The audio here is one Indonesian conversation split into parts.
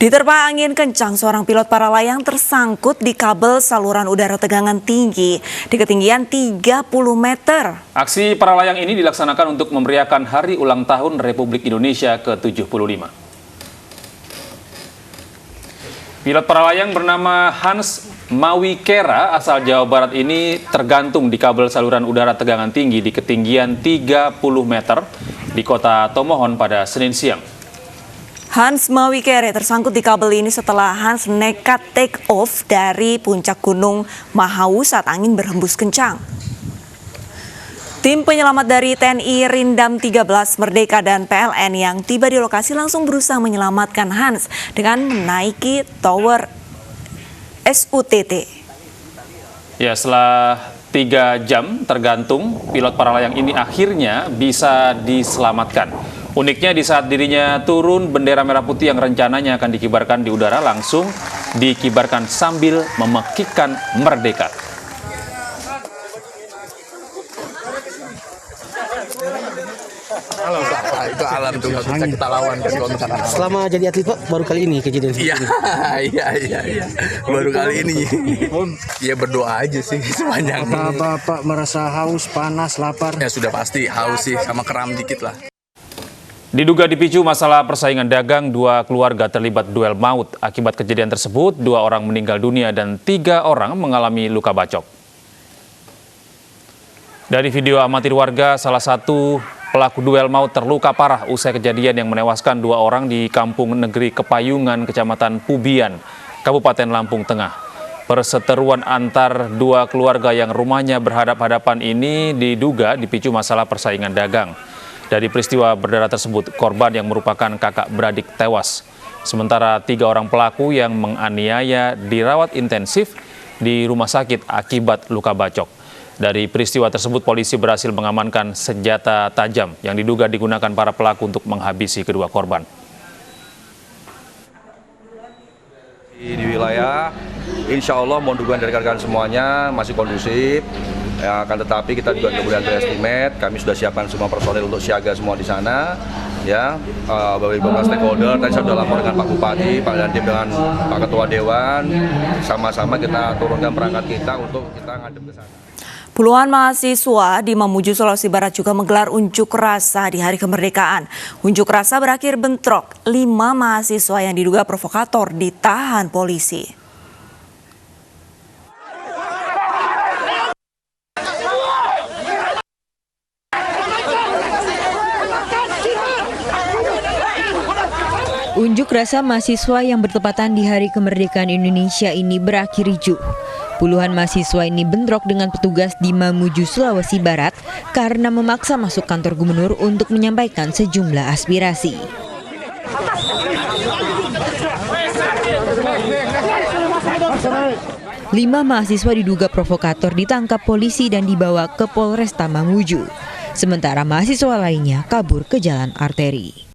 Diterpa angin kencang, seorang pilot para layang tersangkut di kabel saluran udara tegangan tinggi di ketinggian 30 meter. Aksi para layang ini dilaksanakan untuk memeriahkan Hari Ulang Tahun Republik Indonesia ke-75. Pilot para layang bernama Hans Mawikera asal Jawa Barat ini tergantung di kabel saluran udara tegangan tinggi di ketinggian 30 meter di kota Tomohon pada Senin siang. Hans Mawikere tersangkut di kabel ini setelah Hans nekat take off dari puncak Gunung Mahau saat angin berhembus kencang. Tim penyelamat dari TNI Rindam 13 Merdeka dan PLN yang tiba di lokasi langsung berusaha menyelamatkan Hans dengan menaiki tower SUTT. Ya, setelah 3 jam tergantung, pilot para layang ini akhirnya bisa diselamatkan. Uniknya di saat dirinya turun, bendera merah putih yang rencananya akan dikibarkan di udara langsung dikibarkan sambil memekikkan merdeka. Halo Pak, itu alam tuh nggak bisa kita lawan kan kalau misalkan. Selama jadi atlet Pak, baru kali ini kejadian seperti ini. Iya. Baru kali ini. Ya berdoa aja sih sepanjang ini. Apa Bapak merasa haus, panas, lapar? Ya sudah pasti haus sih sama kram dikit lah. Diduga dipicu masalah persaingan dagang, 2 keluarga terlibat duel maut. Akibat kejadian tersebut, 2 orang meninggal dunia dan 3 orang mengalami luka bacok. Dari video amatir warga, salah satu pelaku duel maut terluka parah usai kejadian yang menewaskan 2 orang di Kampung Negeri Kepayungan, Kecamatan Pubian, Kabupaten Lampung Tengah. Perseteruan antar 2 keluarga yang rumahnya berhadap-hadapan ini diduga dipicu masalah persaingan dagang. Dari peristiwa berdarah tersebut, korban yang merupakan kakak beradik tewas. Sementara 3 orang pelaku yang menganiaya dirawat intensif di rumah sakit akibat luka bacok. Dari peristiwa tersebut, polisi berhasil mengamankan senjata tajam yang diduga digunakan para pelaku untuk menghabisi kedua korban. Di wilayah, insya Allah mohon dukungan dari rekan-rekan semuanya masih kondusif. Ya, akan tetapi kita juga kemudian berestimate, kami sudah siapkan semua personil untuk siaga semua di sana. Ya, beberapa stakeholder, tadi saya sudah lapor dengan Pak Bupati, Pak Dandim dengan Pak Ketua Dewan, sama-sama kita turunkan perangkat kita untuk kita ngadep ke sana. Puluhan mahasiswa di Mamuju, Sulawesi Barat juga menggelar unjuk rasa di Hari Kemerdekaan. Unjuk rasa berakhir bentrok, 5 mahasiswa yang diduga provokator ditahan polisi. Unjuk rasa mahasiswa yang bertepatan di Hari Kemerdekaan Indonesia ini berakhir ricuh. Puluhan mahasiswa ini bentrok dengan petugas di Mamuju, Sulawesi Barat karena memaksa masuk kantor gubernur untuk menyampaikan sejumlah aspirasi. 5 mahasiswa diduga provokator ditangkap polisi dan dibawa ke Polresta Mamuju. Sementara mahasiswa lainnya kabur ke jalan arteri.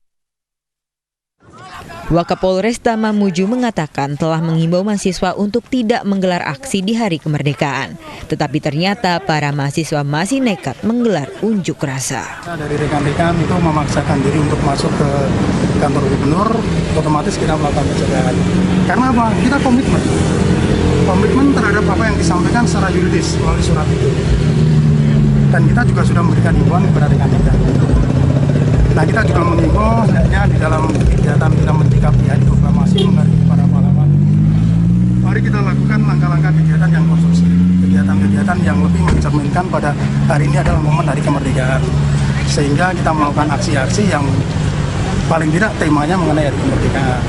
Wakapolresta Mamuju mengatakan telah menghimbau mahasiswa untuk tidak menggelar aksi di Hari Kemerdekaan. Tetapi ternyata para mahasiswa masih nekat menggelar unjuk rasa. Dari rekan-rekan itu memaksakan diri untuk masuk ke kantor gubernur, otomatis kita melakukan pencegahan. Karena apa? Kita komitmen terhadap apa yang disampaikan secara yuridis melalui surat itu. Dan kita juga sudah memberikan himbauan kepada rekan-rekan. Nah, kita juga mengimbau sebenarnya di dalam kegiatan kita menyikapi Hari Proklamasi menghargai para pahlawan. Mari kita lakukan langkah-langkah kegiatan yang konstruksi, kegiatan-kegiatan yang lebih mencerminkan pada hari ini adalah momen Hari Kemerdekaan. Sehingga kita melakukan aksi-aksi yang paling tidak temanya mengenai Hari Kemerdekaan.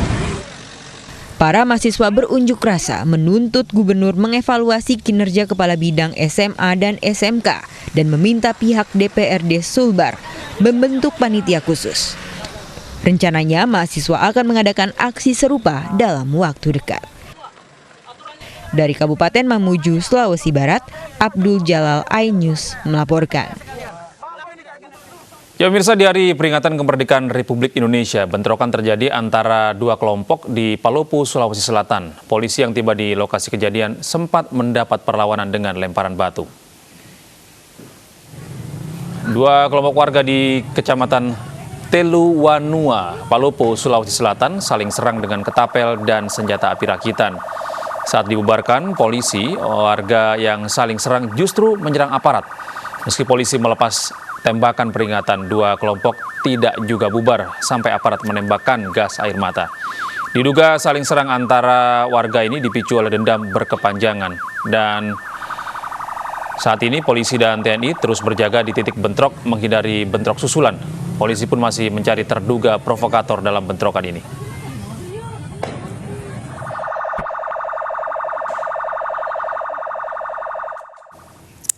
Para mahasiswa berunjuk rasa menuntut gubernur mengevaluasi kinerja kepala bidang SMA dan SMK dan meminta pihak DPRD Sulbar membentuk panitia khusus. Rencananya mahasiswa akan mengadakan aksi serupa dalam waktu dekat. Dari Kabupaten Mamuju, Sulawesi Barat, Abdul Jalal iNews melaporkan. Ya pemirsa, di hari peringatan kemerdekaan Republik Indonesia, bentrokan terjadi antara 2 kelompok di Palopo, Sulawesi Selatan. Polisi yang tiba di lokasi kejadian sempat mendapat perlawanan dengan lemparan batu. 2 kelompok warga di Kecamatan Teluwanua, Palopo, Sulawesi Selatan saling serang dengan ketapel dan senjata api rakitan. Saat dibubarkan, polisi, warga yang saling serang justru menyerang aparat. Meski polisi melepas tembakan peringatan, dua kelompok tidak juga bubar sampai aparat menembakkan gas air mata. Diduga saling serang antara warga ini dipicu oleh dendam berkepanjangan. Dan saat ini polisi dan TNI terus berjaga di titik bentrok menghindari bentrok susulan. Polisi pun masih mencari terduga provokator dalam bentrokan ini.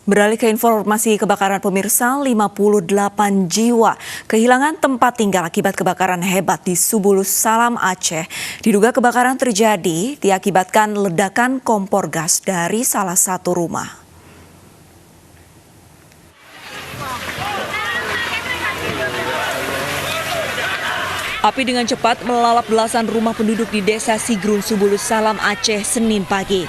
Beralih ke informasi kebakaran pemirsa, 58 jiwa kehilangan tempat tinggal akibat kebakaran hebat di Subulus Salam, Aceh. Diduga kebakaran terjadi diakibatkan ledakan kompor gas dari salah satu rumah. Api dengan cepat melalap belasan rumah penduduk di Desa Sigrun, Subulus Salam, Aceh, Senin pagi.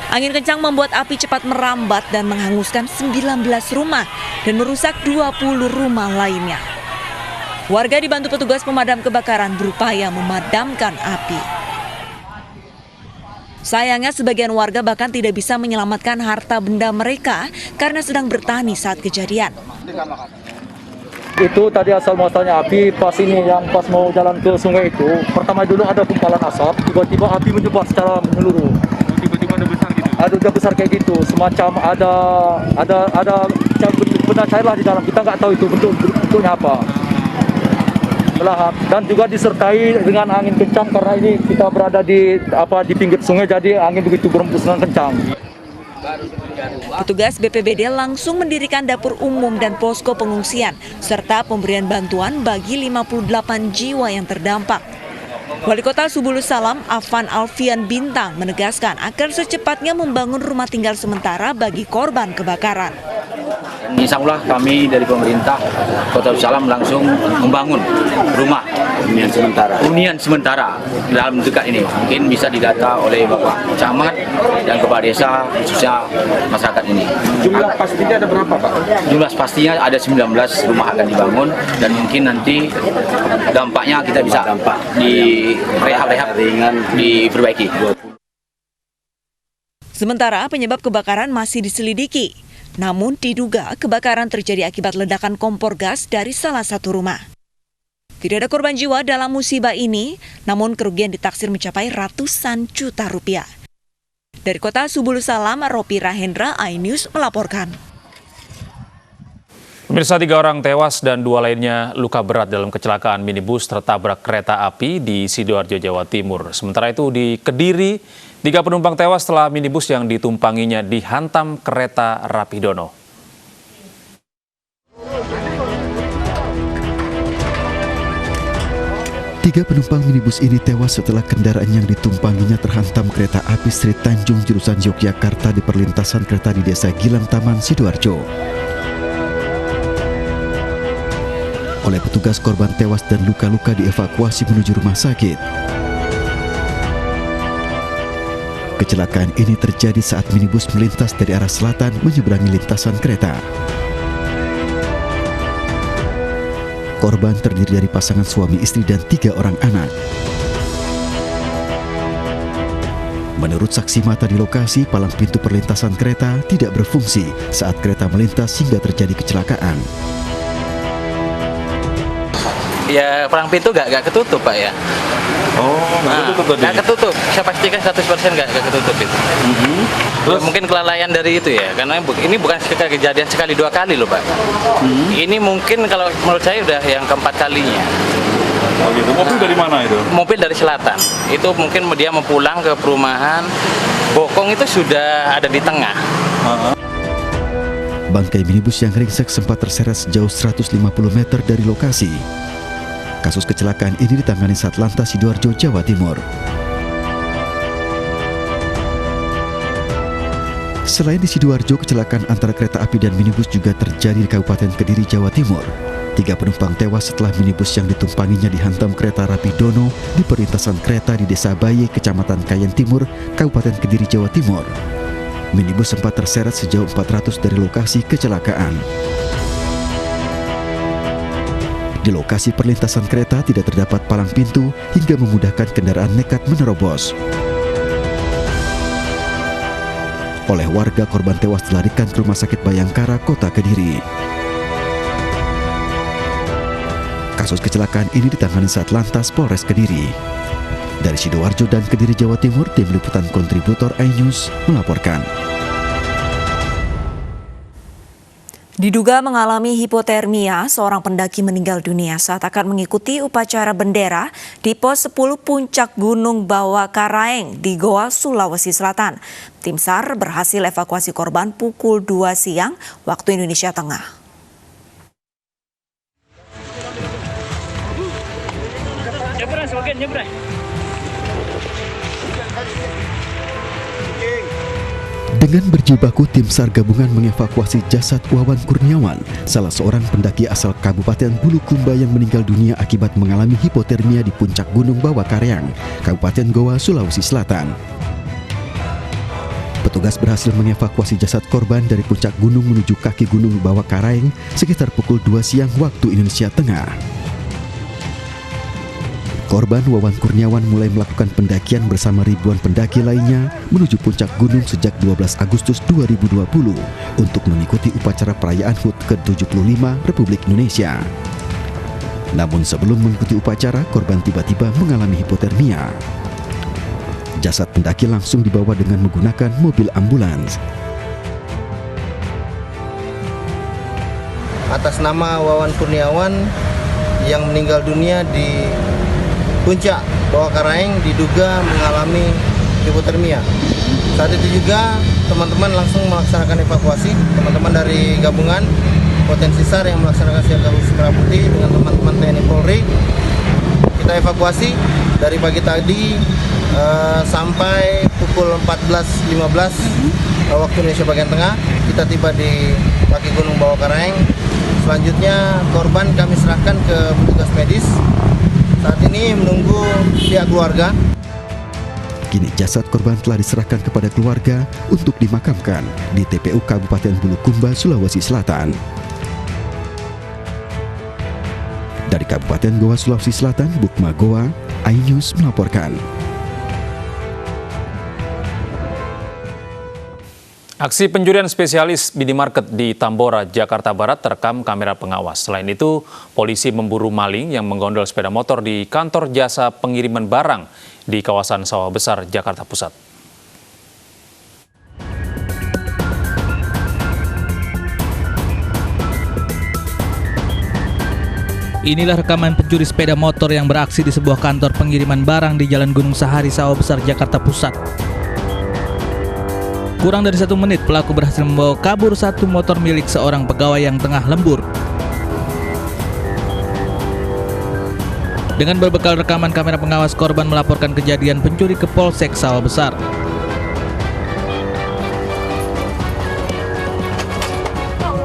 Angin kencang membuat api cepat merambat dan menghanguskan 19 rumah dan merusak 20 rumah lainnya. Warga dibantu petugas pemadam kebakaran berupaya memadamkan api. Sayangnya sebagian warga bahkan tidak bisa menyelamatkan harta benda mereka karena sedang bertani saat kejadian. Itu tadi asal muasalnya api pas ini yang pas mau jalan ke sungai itu, pertama dulu ada gumpalan asap, tiba-tiba api menyebar secara menyeluruh. Tiba-tiba ada besar gitu. Ada besar kayak gitu, semacam ada benda cair lah di dalam. Kita nggak tahu itu bentuknya apa. Dan juga disertai dengan angin kencang karena ini kita berada di pinggir sungai, jadi angin begitu berembus dengan kencang. Petugas BPBD langsung mendirikan dapur umum dan posko pengungsian serta pemberian bantuan bagi 58 jiwa yang terdampak. Wali Kota Subulus Salam, Afan Alfian Bintang, menegaskan akan secepatnya membangun rumah tinggal sementara bagi korban kebakaran. Insya Allah kami dari pemerintah Kota Salam langsung membangun rumah hunian sementara dalam dekat ini. Mungkin bisa didata oleh Bapak Camat dan Kepala Desa, khususnya masyarakat ini. Jumlah pastinya ada berapa, Pak? Jumlah pastinya ada 19 rumah akan dibangun dan mungkin nanti dampaknya kita bisa di rehab ringan diperbaiki. Sementara penyebab kebakaran masih diselidiki. Namun diduga kebakaran terjadi akibat ledakan kompor gas dari salah satu rumah. Tidak ada korban jiwa dalam musibah ini, namun kerugian ditaksir mencapai ratusan juta rupiah. Dari Kota Subulus Salam, Ropi Rahendra, iNews melaporkan. Pemirsa, 3 orang tewas dan 2 lainnya luka berat dalam kecelakaan minibus tertabrak kereta api di Sidoarjo, Jawa Timur. Sementara itu di Kediri, 3 penumpang tewas setelah minibus yang ditumpanginya dihantam kereta Rapidono. Tiga penumpang minibus ini tewas setelah kendaraan yang ditumpanginya terhantam kereta api Sri Tanjung jurusan Yogyakarta di perlintasan kereta di Desa Gilang Taman, Sidoarjo. Oleh petugas, korban tewas dan luka-luka dievakuasi menuju rumah sakit. Kecelakaan ini terjadi saat minibus melintas dari arah selatan menyeberangi lintasan kereta. Korban terdiri dari pasangan suami istri dan 3 orang anak. Menurut saksi mata di lokasi, palang pintu perlintasan kereta tidak berfungsi saat kereta melintas hingga terjadi kecelakaan. Ya, palang pintu nggak ketutup, Pak, ya. Oh, nggak ketutup tadi? Nggak ketutup, saya pastikan 100% nggak ketutup itu. Terus? Ya, mungkin kelalaian dari itu ya, karena ini bukan kejadian sekali 2 kali loh, Pak. Ini mungkin kalau menurut saya udah yang keempat kalinya. Oh gitu. Mobil dari mana itu? Mobil dari selatan. Itu mungkin dia mau pulang ke perumahan. Bokong itu sudah ada di tengah. Bangkai minibus yang ringsek sempat terseret sejauh 150 meter dari lokasi. Kasus kecelakaan ini ditangani Satlantas Sidoarjo, Jawa Timur. Selain di Sidoarjo, kecelakaan antara kereta api dan minibus juga terjadi di Kabupaten Kediri, Jawa Timur. 3 penumpang tewas setelah minibus yang ditumpanginya dihantam kereta Rapidono di perlintasan kereta di Desa Baye, Kecamatan Kayen Timur, Kabupaten Kediri, Jawa Timur. Minibus sempat terseret sejauh 400 dari lokasi kecelakaan. Di lokasi perlintasan kereta tidak terdapat palang pintu hingga memudahkan kendaraan nekat menerobos. Oleh warga, korban tewas dilarikan ke Rumah Sakit Bayangkara, Kota Kediri. Kasus kecelakaan ini ditangani Satlantas Polres Kediri. Dari Sidoarjo dan Kediri, Jawa Timur, tim liputan kontributor iNews melaporkan. Diduga mengalami hipotermia, seorang pendaki meninggal dunia saat akan mengikuti upacara bendera di pos 10 Puncak Gunung Bawah Karaeng di Goa, Sulawesi Selatan. Tim SAR berhasil evakuasi korban pukul 2 siang waktu Indonesia Tengah. Dengan berjibaku, tim SAR gabungan mengevakuasi jasad Wawan Kurniawan, salah seorang pendaki asal Kabupaten Bulukumba yang meninggal dunia akibat mengalami hipotermia di Puncak Gunung Bawah Karaeng, Kabupaten Goa, Sulawesi Selatan. Petugas berhasil mengevakuasi jasad korban dari puncak gunung menuju kaki Gunung Bawah Karaeng sekitar pukul 2 siang waktu Indonesia Tengah. Korban Wawan Kurniawan mulai melakukan pendakian bersama ribuan pendaki lainnya menuju puncak gunung sejak 12 Agustus 2020 untuk mengikuti upacara perayaan HUT ke-75 Republik Indonesia. Namun sebelum mengikuti upacara, korban tiba-tiba mengalami hipotermia. Jasad pendaki langsung dibawa dengan menggunakan mobil ambulans. Atas nama Wawan Kurniawan yang meninggal dunia di Puncak Bawah Karaeng diduga mengalami hipotermia. Saat itu juga teman-teman langsung melaksanakan evakuasi, teman-teman dari gabungan potensi SAR yang melaksanakan siaga khusus merah putih dengan teman-teman TNI Polri. Kita evakuasi dari pagi tadi sampai pukul 14.15 waktu Indonesia bagian tengah. Kita tiba di kaki Gunung Bawah Karaeng. Selanjutnya korban kami serahkan ke petugas medis. Saat ini menunggu pihak keluarga. Kini jasad korban telah diserahkan kepada keluarga untuk dimakamkan di TPU Kabupaten Bulukumba, Sulawesi Selatan. Dari Kabupaten Goa, Sulawesi Selatan, Bukma Goa, iNews melaporkan. Aksi pencurian spesialis minimarket di Tambora, Jakarta Barat terekam kamera pengawas. Selain itu, polisi memburu maling yang menggondol sepeda motor di kantor jasa pengiriman barang di kawasan Sawah Besar, Jakarta Pusat. Inilah rekaman pencuri sepeda motor yang beraksi di sebuah kantor pengiriman barang di Jalan Gunung Sahari, Sawah Besar, Jakarta Pusat. Kurang dari 1 menit, pelaku berhasil membawa kabur satu motor milik seorang pegawai yang tengah lembur. Dengan berbekal rekaman kamera pengawas, korban melaporkan kejadian pencuri ke Polsek Sawah Besar.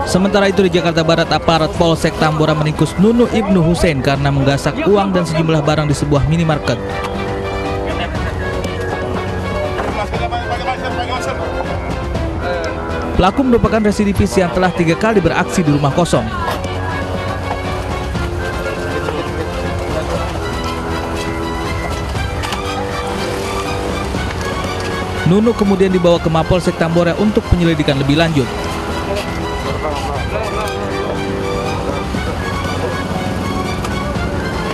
Sementara itu di Jakarta Barat, aparat Polsek Tambora meringkus Nunu Ibnu Hussein karena menggasak uang dan sejumlah barang di sebuah minimarket. Pelaku merupakan residivis yang telah 3 kali beraksi di rumah kosong. Nunu kemudian dibawa ke Mapolsek Tambora untuk penyelidikan lebih lanjut.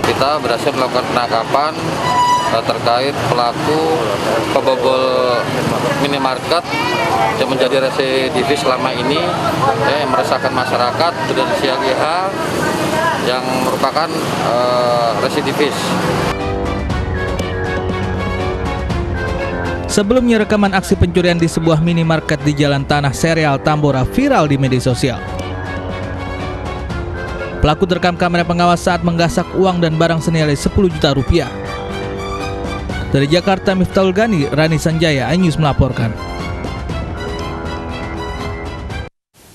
Kita berhasil melakukan penangkapan terkait pelaku pebobol minimarket yang menjadi residivis selama ini, yang meresahkan masyarakat, dan siaga yang merupakan residivis. Sebelumnya, rekaman aksi pencurian di sebuah minimarket di Jalan Tanah Serial Tambora viral di media sosial. Pelaku terekam kamera pengawas saat menggasak uang dan barang senilai 10 juta rupiah. Dari Jakarta, Miftahul Gani, Rani Sanjaya, iNews melaporkan.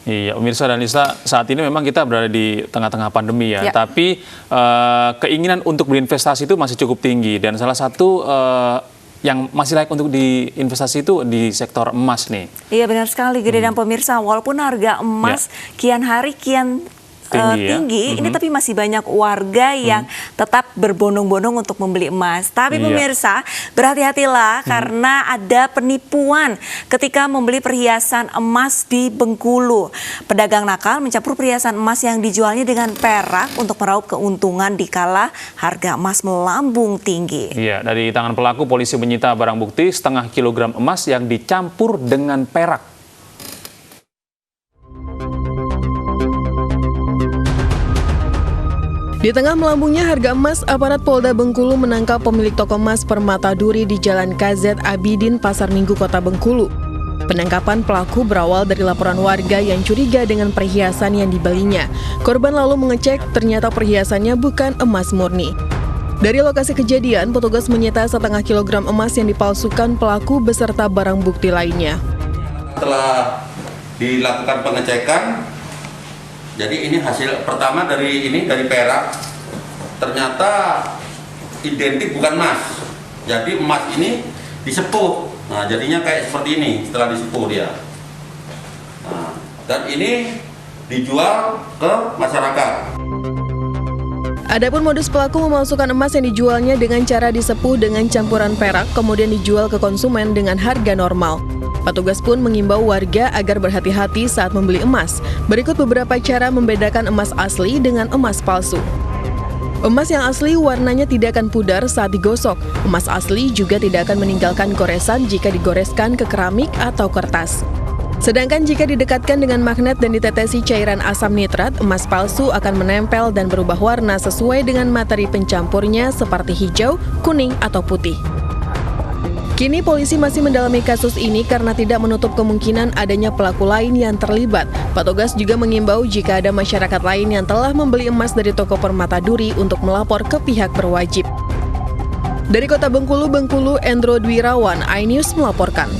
Iya, pemirsa dan Lisa, saat ini memang kita berada di tengah-tengah pandemi ya. Tapi keinginan untuk berinvestasi itu masih cukup tinggi. Dan salah satu yang masih layak untuk diinvestasi itu di sektor emas nih. Iya benar sekali, Gede dan pemirsa. Walaupun harga emas kian hari kian tinggi, ini tapi masih banyak warga yang tetap berbondong-bondong untuk membeli emas. Tapi pemirsa, berhati-hatilah karena ada penipuan ketika membeli perhiasan emas di Bengkulu. Pedagang nakal mencampur perhiasan emas yang dijualnya dengan perak untuk meraup keuntungan dikala harga emas melambung tinggi. Iya, dari tangan pelaku polisi menyita barang bukti setengah kilogram emas yang dicampur dengan perak. Di tengah melambungnya harga emas, aparat Polda Bengkulu menangkap pemilik toko emas Permata Duri di Jalan KZ Abidin, Pasar Minggu, Kota Bengkulu. Penangkapan pelaku berawal dari laporan warga yang curiga dengan perhiasan yang dibelinya. Korban lalu mengecek, ternyata perhiasannya bukan emas murni. Dari lokasi kejadian, petugas menyita setengah kilogram emas yang dipalsukan pelaku beserta barang bukti lainnya. Setelah dilakukan pengecekan, jadi ini hasil pertama dari perak, ternyata identik bukan emas. Jadi emas ini disepuh. Nah, jadinya kayak seperti ini setelah disepuh dia. Nah, dan ini dijual ke masyarakat. Adapun modus pelaku memalsukan emas yang dijualnya dengan cara disepuh dengan campuran perak, kemudian dijual ke konsumen dengan harga normal. Petugas pun mengimbau warga agar berhati-hati saat membeli emas. Berikut beberapa cara membedakan emas asli dengan emas palsu. Emas yang asli warnanya tidak akan pudar saat digosok. Emas asli juga tidak akan meninggalkan goresan jika digoreskan ke keramik atau kertas. Sedangkan jika didekatkan dengan magnet dan ditetesi cairan asam nitrat, emas palsu akan menempel dan berubah warna sesuai dengan materi pencampurnya seperti hijau, kuning, atau putih. Kini polisi masih mendalami kasus ini karena tidak menutup kemungkinan adanya pelaku lain yang terlibat. Petugas juga mengimbau jika ada masyarakat lain yang telah membeli emas dari toko Permata Duri untuk melapor ke pihak berwajib. Dari Kota Bengkulu, Endro Dwirawan, iNews melaporkan.